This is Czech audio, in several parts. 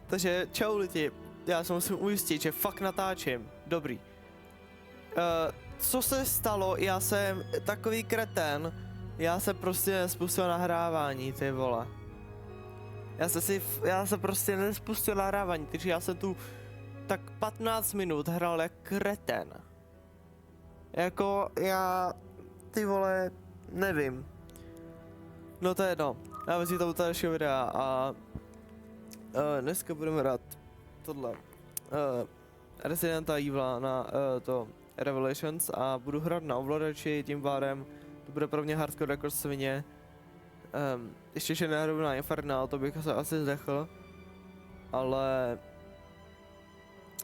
Takže čau lidi, já se musím ujistit, že fakt natáčím. Dobrý. Co se stalo? Já jsem takový kretén. Já se prostě nespustil nahrávání, ty vole. Já se prostě nespustil nahrávání, takže já jsem tu tak 15 minut hrál jak kretén. Jako já, ty vole, nevím. No to je jedno. Já vezmu to u dalšího videa a dneska budeme hrát tohle. Resident Evil na to Revelations a budu hrát na ovladači, tím pádem to bude pro mě hardcore jako svině. Ještě že nehraju na Infernal, to bych se asi zdechl. Ale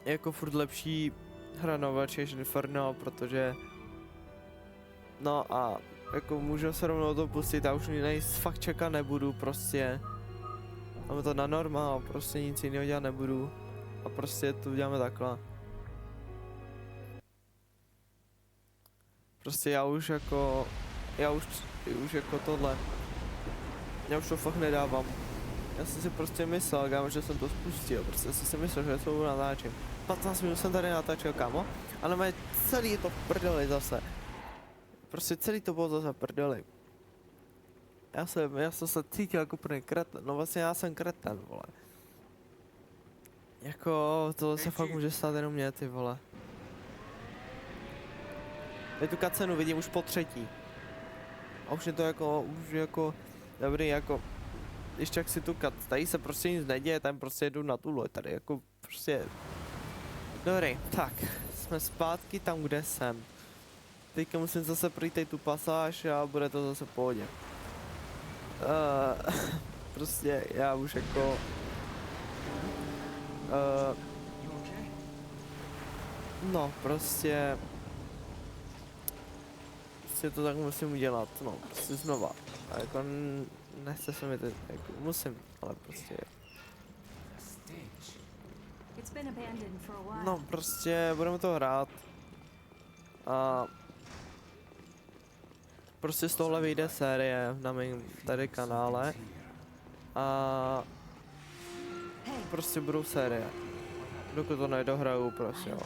jako furt lepší hra na ovladači než Infernal, protože no a jako můžu se rovnou to pustit, já už nejs fakt čekat nebudu prostě. Máme to na normál, prostě nic jiného dělat nebudu. A prostě to uděláme takhle. Prostě já už jako tohle. Já už to fakt nedávám. Já jsem si prostě myslel, kámo, že jsem to spustil, prostě jsem si myslel, že to natáčím. 15 minut jsem tady natáčel, kámo, ale máme celý to v prdeli zase. Prostě celý to bylo zase v prdeli. Já jsem se cítil jako první kreten, no vlastně já jsem kreten, vole. Jako, tohle se fakt může stát jenom mě, ty vole. Teď tu cutscénu vidím už po třetí. A už je to jako, dobrý, jako, ještě jak si tu tady se prostě nic neděje, tam prostě jdu na tu loď, tady jako, prostě. Dobrý, tak, jsme zpátky tam, kde jsem. Teďka musím zase projít tu pasáž a bude to zase v pohodě. Prostě já už jako no prostě to tak musím udělat, no prostě znova. A jako nechce se mi to, jako musím, ale prostě no prostě budeme to hrát a prostě z tohle vyjde série na mém tady kanále a prostě budou série, dokud to nedohraju, prostě jo.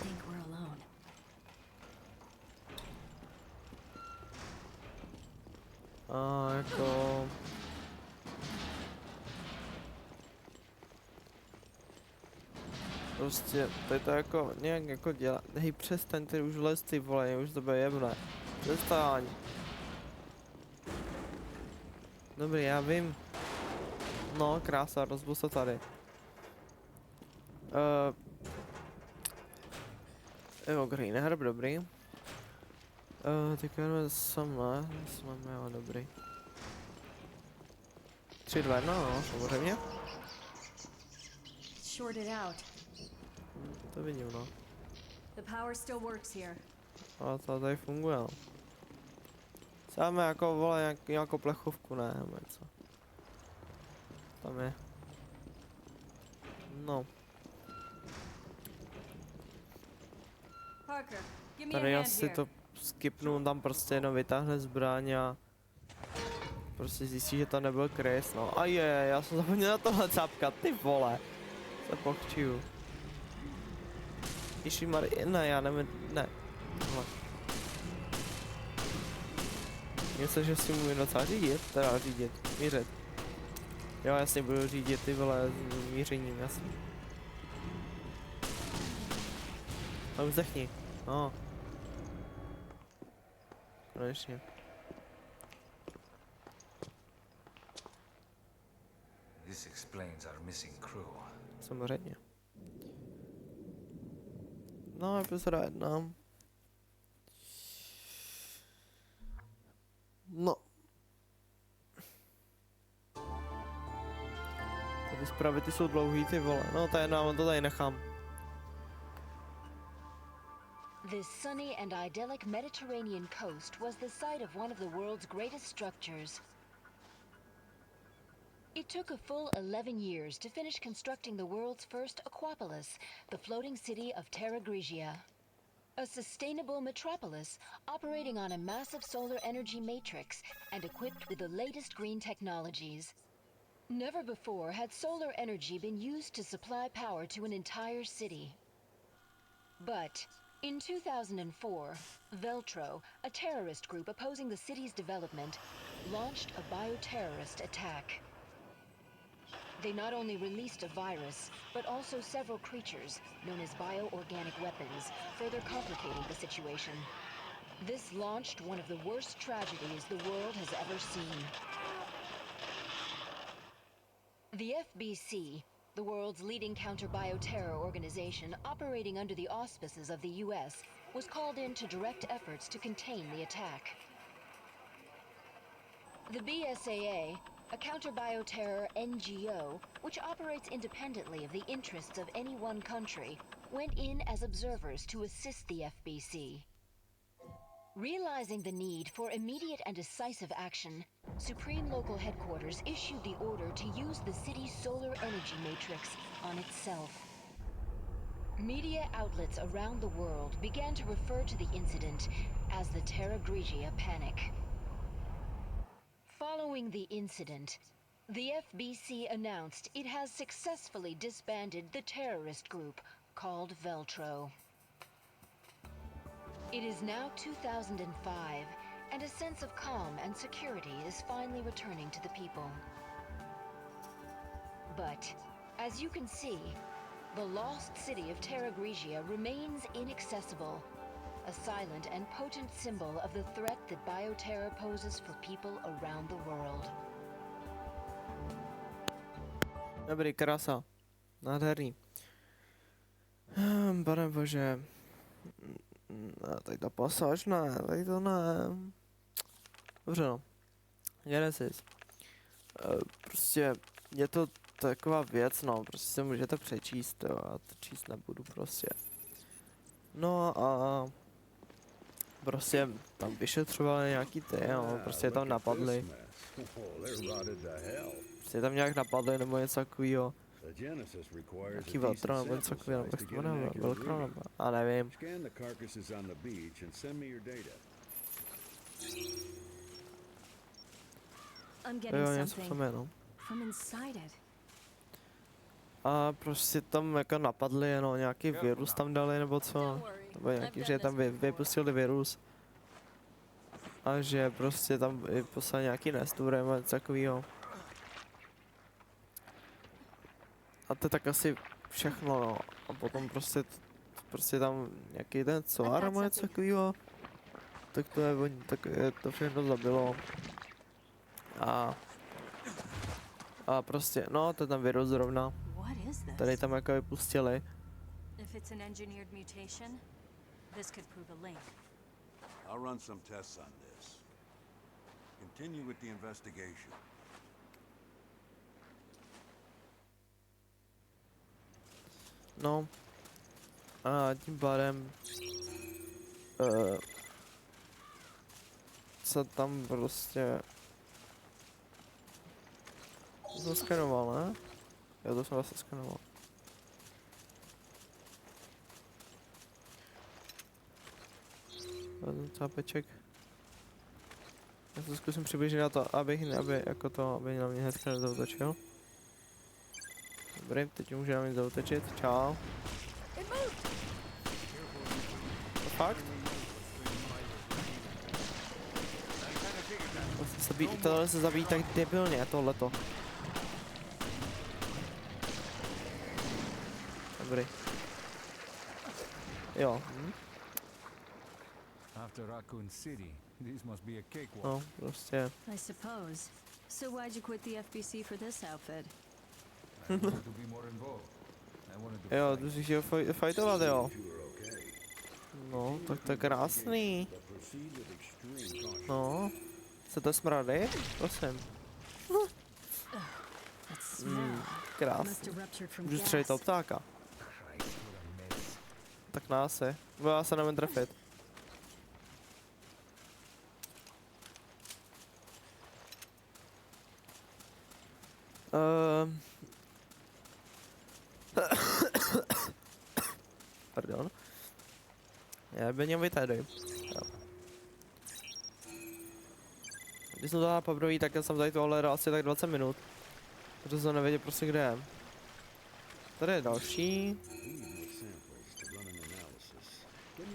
A jako prostě to jako nějak jako dělat, hej přestaň ty už les ty vole, už to bude jebné, přestaň. Dobrý, já vím. No, krása, rozbil se tady. Jo, Green herb, dobrý. Teď jdeme sama, jo, dobrý. 3, 2, 1, no, samozřejmě. To vidím, no. A to tady funguje, no. Sáme jako, vole, nějakou plechovku, ne, nebo něco. Tam je. No. Tady já si to skipnu, tam prostě jenom vytáhne zbraň a prostě zjistí, že to nebyl Chris, no. A já jsem zapomněl na tohle cápkat, ty vole. Se pochčiju. Ježišmarja, ne, já nevím, ne. Tohle. Myslím, že si můžu docela řídit, teda řídit, mířit. Jo, jasně budu řídit ty vole s mířením, jasně. A vzdechni, no. Konečně. This explains our missing crew. Samozřejmě. No, epizoda 1. No. Ty zprávy ty jsou dlouhý, ty vole. No, to je jedno, to tady nechám. This sunny and idyllic Mediterranean coast was the site of one of the world's greatest structures. It took a full 11 years to finish constructing the world's first aquapolis, the floating city of Terra Grigia. A sustainable metropolis operating on a massive solar energy matrix and equipped with the latest green technologies. Never before had solar energy been used to supply power to an entire city. But in 2004, Veltro, a terrorist group opposing the city's development, launched a bioterrorist attack. They not only released a virus, but also several creatures, known as bioorganic weapons, further complicating the situation. This launched one of the worst tragedies the world has ever seen. The FBC, the world's leading counter-bioterror organization operating under the auspices of the US, was called in to direct efforts to contain the attack. The BSAA, a counter-bioterror NGO, which operates independently of the interests of any one country, went in as observers to assist the FBC. Realizing the need for immediate and decisive action, Supreme Local Headquarters issued the order to use the city's solar energy matrix on itself. Media outlets around the world began to refer to the incident as the Terra Grigia Panic. Following the incident, the FBC announced it has successfully disbanded the terrorist group called Veltro. It is now 2005, and a sense of calm and security is finally returning to the people. But, as you can see, the lost city of Terra Grigia remains inaccessible, a silent and potent symbol of the threat that bioterror poses for people around the world. Dobrý, krása. Nádherný. Pane bože. Ne, tady ta pasáž ne, tady to ne. Dobře no. Genesis. Prostě je to taková věc, no, prostě se můžete přečíst, jo, já to číst nebudu prostě. No a prostě tam vyšetřovali nějaký ty, jo, prostě tam napadli. Prostě tam nějak napadli nebo něco takovýho. Nějaký Veltro nebo něco takového, nebo jak to jmenuje, Velcro nebo, a nevím. Jo, něco v tom je, no. A prostě tam jako napadli, no, nějaký virus tam dali nebo co, nebo nějaký, že tam vypustili virus. A že prostě tam poslali nějaký nestvůr nebo něco takového. A to je tak asi všechno, no. A potom prostě tam nějaký ten solar nebo něco takového. Tak to je, tak je to všechno zabilo. A prostě, no, to je tam virus zrovna. Tady tam jako vypustili. I'll run some tests on this. Continue with the investigation. No. A tím pádem se tam prostě zaskenoval, ne? Jo, to jsem vlastně skenoval. Vezmu cápeček. Já se zkusím přiblížit na to, aby na mě hnedka nezautočil. Dobrý, teď může na mě zautočit, čau. To fakt? Tohle se zabíjí tak debilně, tohleto. Dobrý. Jo. After Raccoon City, this must be a cakewalk. No, prostě. I suppose. So why'd you quit the FBC for this outfit? I wanted to be more involved. I wanted to Jo, fight. tu jsi chtěl fightovat, jo. No, tak to je krásný. No. Se to smrady? Prosím. That smell must Krásný. have ruptured from Můžu střelit toho gas. ptáka. Christ, what a mess. Tak nás je. Bo já se nevím trefit. Pardon. Já by měl být tady. Jo. Když jsem to dala poprvé, tak jsem tady tohle asi tak 20 minut. Protože to nevěděl prostě kde je. Tady je další.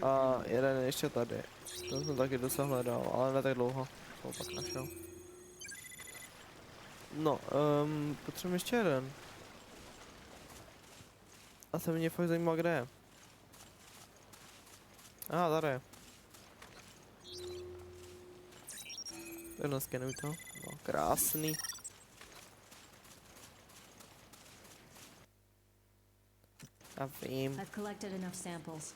A jeden je ještě tady. To jsem taky docela hledal, ale ne tak dlouho. To pak našel. No, potřebujeme ještě jeden. A se mě fakt zajímá, kde je. Aha, tady je. Takhle skenuj to. No, krásný. Já vím. I've collected enough samples.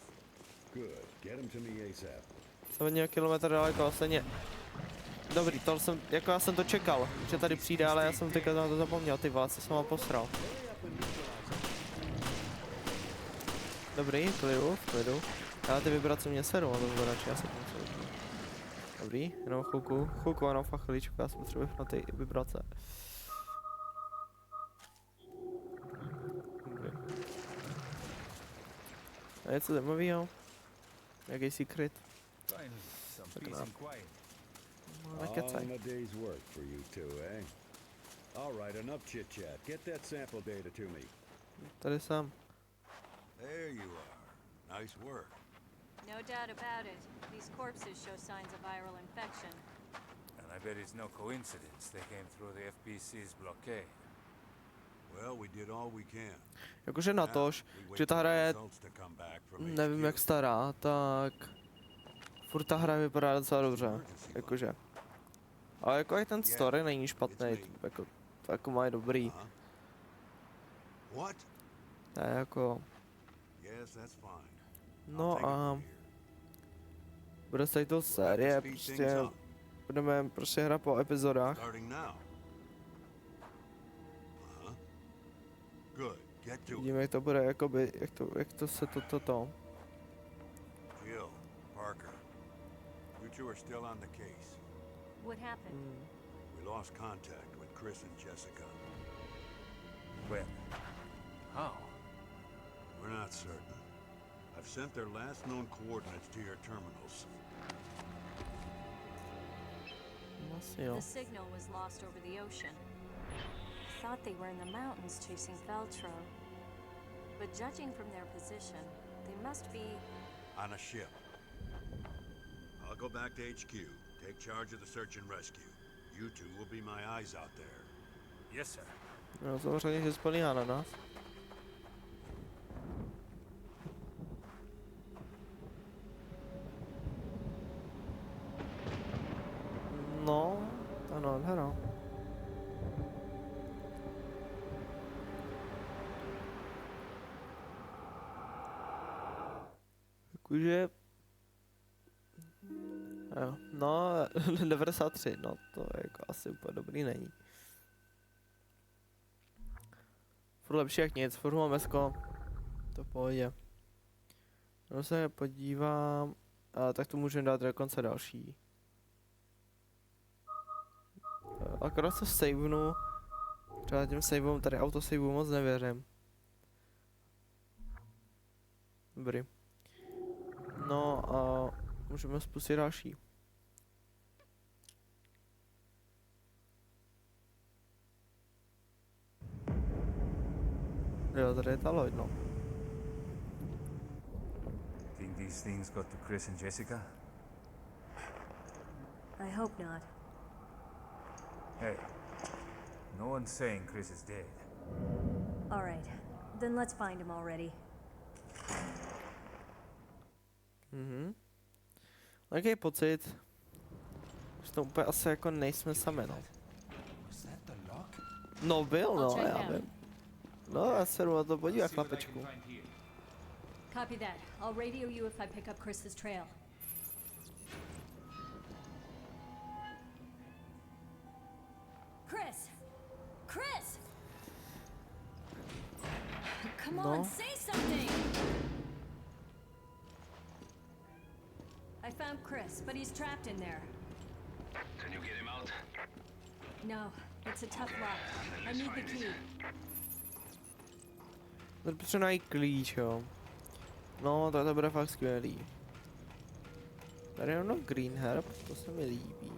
Good. Get him to me ASAP. Jsem od něho kilometr daleko, ale stejně. Dobrý, to jsem, jako já jsem to čekal, že tady přijde, ale já jsem teďka na to zapomněl, ty vole, co jsem ho posral. Dobrý, v klidu. Ale ty vibrace mě serou na to vybrače, já se tomu sedím. Dobrý, jenom chvilku, jenom fakt chviličku, já se potřebuji na ty vibrace. Dobrý. A něco zajímavého? Jaký secret? Finally, some Look it peace up. and quiet. No, nekecaj. All in a day's work for you two, eh? All right, enough chit-chat. Get that sample data to me. Tady jsem. There you are. Nice work. No doubt about it. These corpses show signs of viral infection. And I bet it's no coincidence they came through the FBC's blockade. Well, we did all we can. Jakože na tož, že ta hra je, nevím jak stará, tak furt ta hra vypadá docela dobře, jakože. Ale jako i ten story není špatný, jako mají dobrý. What? To je jako, Yes, that's fine. no a bude se tady to série, prostě budeme prostě hrát po epizodách. Starting now. Good. Get to it. Vidíme, jak to bude, jakoby, jak to se to. Jill, Parker. You two are still on the case. What happened? We lost contact with Chris and Jessica. When? How? We're not certain. I've sent their last known coordinates to your terminals. Asi jo. The signal was lost over the ocean. Thought they were in the mountains chasing Veltro. But judging from their position, they must be... On a ship. I'll go back to HQ. Take charge of the search and rescue. You two will be my eyes out there. Yes, sir. No samozřejmě se spolíhá na nás. No, ano, hero. Jakože... Jo, no, 93, no to jako asi úplně dobrý není. Furt lepší jak nic, furt mám mesko. To v pohodě. No se podívám, tak to můžeme dát dokonce další. Akorát se savenu. Třeba těm saveům, tady autosaveu moc nevěřím. Dobrý. No a můžeme spustit další. Jo, tady je ta loď, no. Think these things got to Chris and Jessica? I hope not. Hey, no one's saying Chris is dead. All right, then let's find him already. Jaký pocit, že to úplně asi jako nejsme sami, no. No byl, no, já vím. No, já se jdu na to podívat, chlapečku. Copy that. I'll radio you if I pick up Chris's trail. Chris! Chris! Come on, No. say something! I found Chris, but he's trapped in there. Can you get him out? No, it's a tough lock. I need the key. Tady potřebuji najít klíč, jo. No, to bude fakt skvělý. Tady je ono Green Herb, to se mi líbí.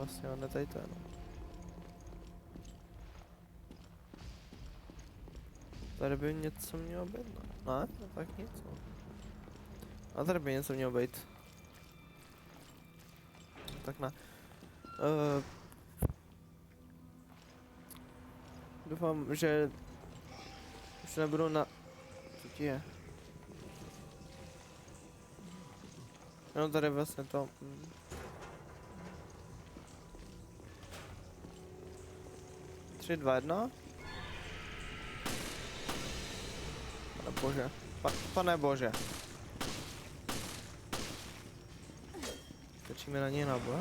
vlastně, ne tady to je, no. Tady by něco mělo být, no. Ne? No tak nic, no. A tady by něco mělo být. Tak ne. Doufám, že už nebudu na... Co ti je? No tady vlastně to... 3, 2, 1. Pane bože. Pane bože. Stačíme na něj náboje?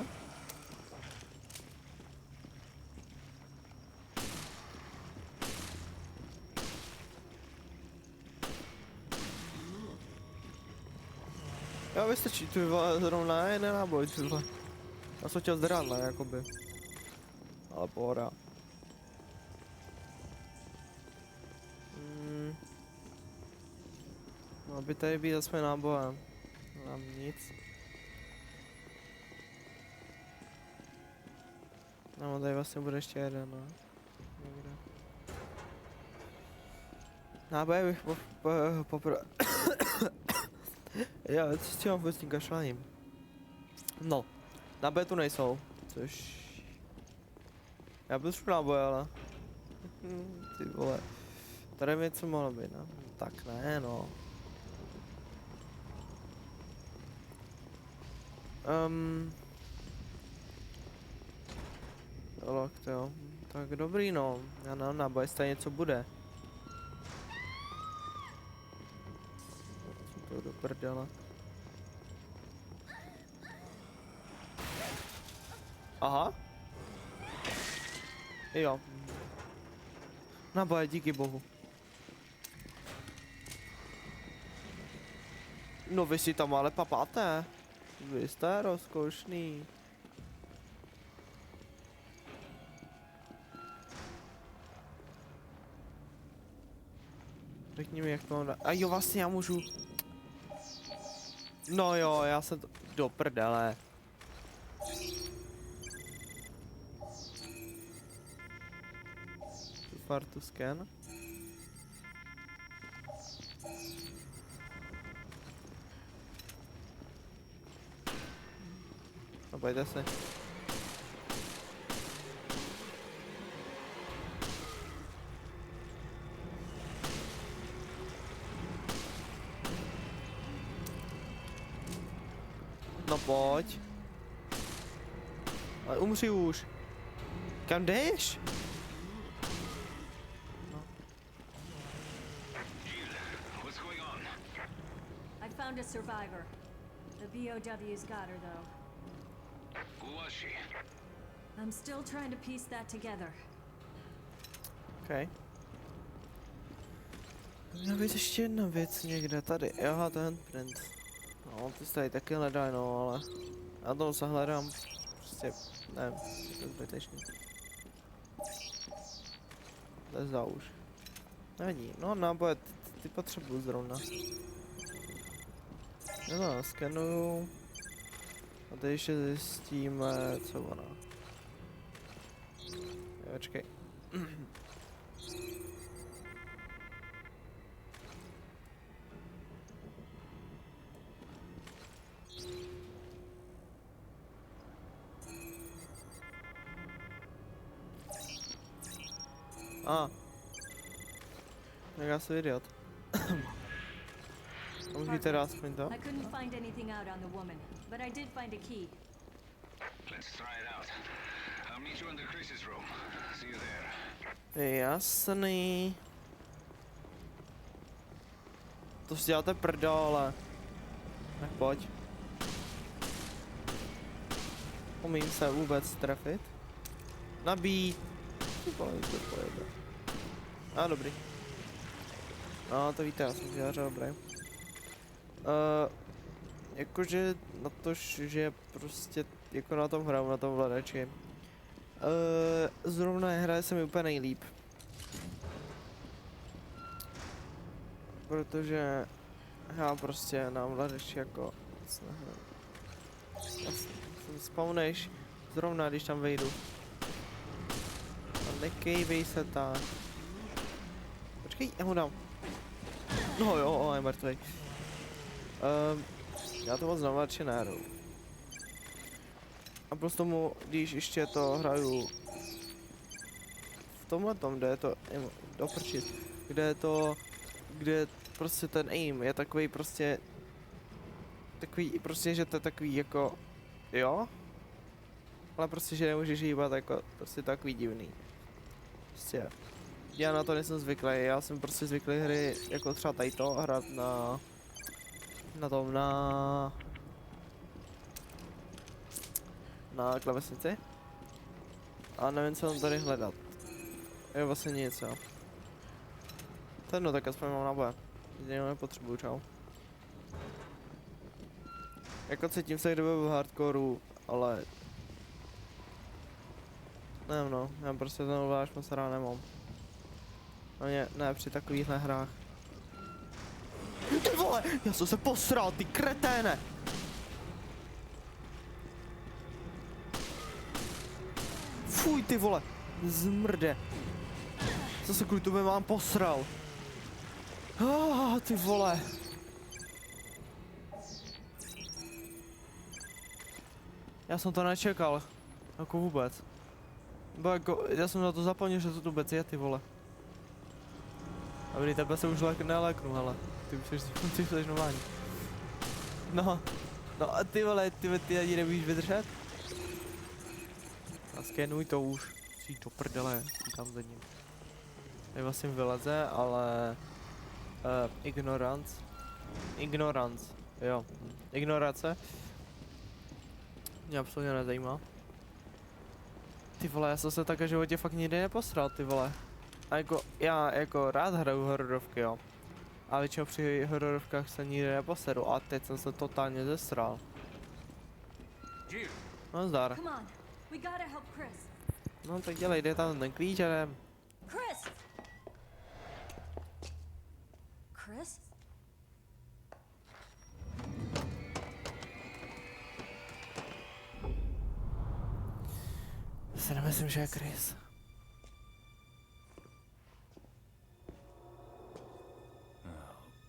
Jo, vystačí, ty vole, zrovna jeden náboj, ty vole. Já jsem chtěl zdrát, ne, jakoby. Ale pohoda. Měl by tady být aspoň náboje. Mám nic. No, tady vlastně bude ještě jeden, no. Někde. Náboje bych poprvé... Já, co s tím vůbec tím kašláním? No, náboje tu nejsou, což... Já bych šel náboje, ale... Ty vole. Tady by něco mohlo být, no. Tak ne, no. Jo, tak dobrý, no. Já na náboje stejně něco bude. Co to do prdela. Aha. Jo. Náboje, díky bohu. No vy si tam ale papáte. Vy jste rozkošný. Řekni mi, jak to dá. A jo, vlastně já můžu. No jo, já jsem to... Do prdele. Far to scan. No pojďte se. No pojď. Ale umři už. Kam jdeš? What's going on? I found a survivor. The BOW's got her, though. Who was she? I'm still trying to piece that together. Okay. Měla být ještě jedna věc někde tady. Aha, ten print. No, ty se tady taky hledají, no, ale... Já toho se hledám. Prostě, nevím, je to zbytečný. Nezdá už. Nevadí, no náboje, ty potřebuju zrovna. No, skenuju. A teď ještě zjistíme, co ona. Jo, počkej. Tak já jsem idiot. Můžu teda aspoň to? I couldn't find anything out on the woman, but I did find a key. Let's try it out. I'll meet you in the crisis room. See you there. Jasný. To si děláte prdole. Tak pojď. Umím se vůbec trefit? Nabít. A dobrý. No to víte, já jsem dělal dobrý. Jakože na to, že prostě jako na tom hraju, na tom vladači. Zrovna hraje se mi úplně nejlíp. Protože já prostě na vladači jako... Spawneš Zrovna, když tam vejdu. A nekejvej se tak. Počkej, já ho dám. No jo, je mrtvej. Já to moc navlače nehru. A plus tomu, když ještě to hraju v tomhle tom, kde je to, doprčit, kde je to, kde prostě ten aim je takový prostě, že to je takový jako, jo, ale prostě, že nemůžeš hýbat jako, prostě takový divný. Prostě, já na to nejsem zvyklý, já jsem prostě zvyklý hry, jako třeba tady to, hrát na klávesnici. A nevím, co mám tady hledat. Je vlastně nic, jo. Ten tak aspoň mám naboje. Teď nepotřebuju, čau. Jako cítím se kdyby v hardcoreu, ale... Nevím no, já prostě ten ovládač moc rád nemám. Ne, při takovýchhle hrách. Ty vole, já jsem se posral, ty kreténe! Fuj, ty vole, zmrde. Zase kvůli tobě mám posral. Ty vole. Já jsem to nečekal. Jako vůbec. Bo jako, já jsem na to zapomněl, že to tu vůbec je, ty vole. Dobrý, tebe se už neleknu, hele. Ty jsi nování. No a ty vole, ty ani nemůžeš vydržet? A skenuj to už. Si to prdele, tam za ním. Tady vlastně vyleze, ale... Ignorance, jo. Ignorace. Mě absolutně nezajímá. Ty vole, já jsem se také v životě fakt nikdy neposral, ty vole. A jako, já jako rád hraju hororovky, jo. A většinou při hororovkách se nikdy neposeru a teď jsem se totálně zesral. No zdar. No tak dělej, jde tam ten klíč a jdem. Chris? Si nemyslím, že je Chris.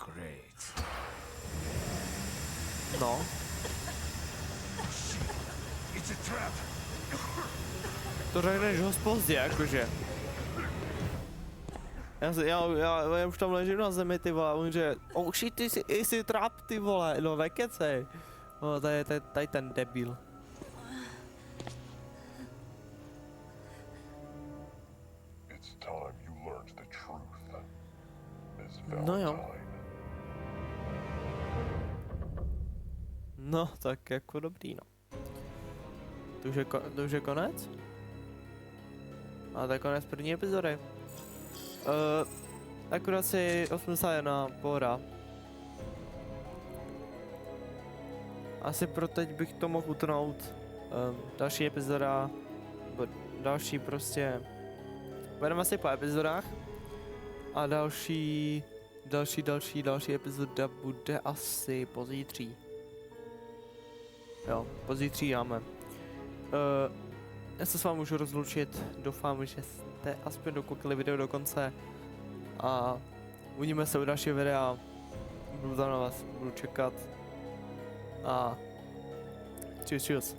Great. No. It's a trap. To řekneš host pozdě, jakože. Já už tam ležím na zemi, ty vole, on že oh shit, ty jsi trap, ty vole, no nekecej. No, tady ten debil. It's time you learned the truth, Miss No jo. Valentine. No, tak jako dobrý, no. To už je konec? A to je konec první epizody. Akorát si 81 pohoda. Asi pro teď bych to mohl utnout. Další epizoda, další prostě, budeme asi po epizodách. A další epizoda bude asi pozítří. Jo, pozítří dáme. Já se s vámi můžu rozlučit, doufám, že jste aspoň dokoukali video do konce. A uvidíme se u dalšího videa. Budu tam na vás, budu čekat. A čus.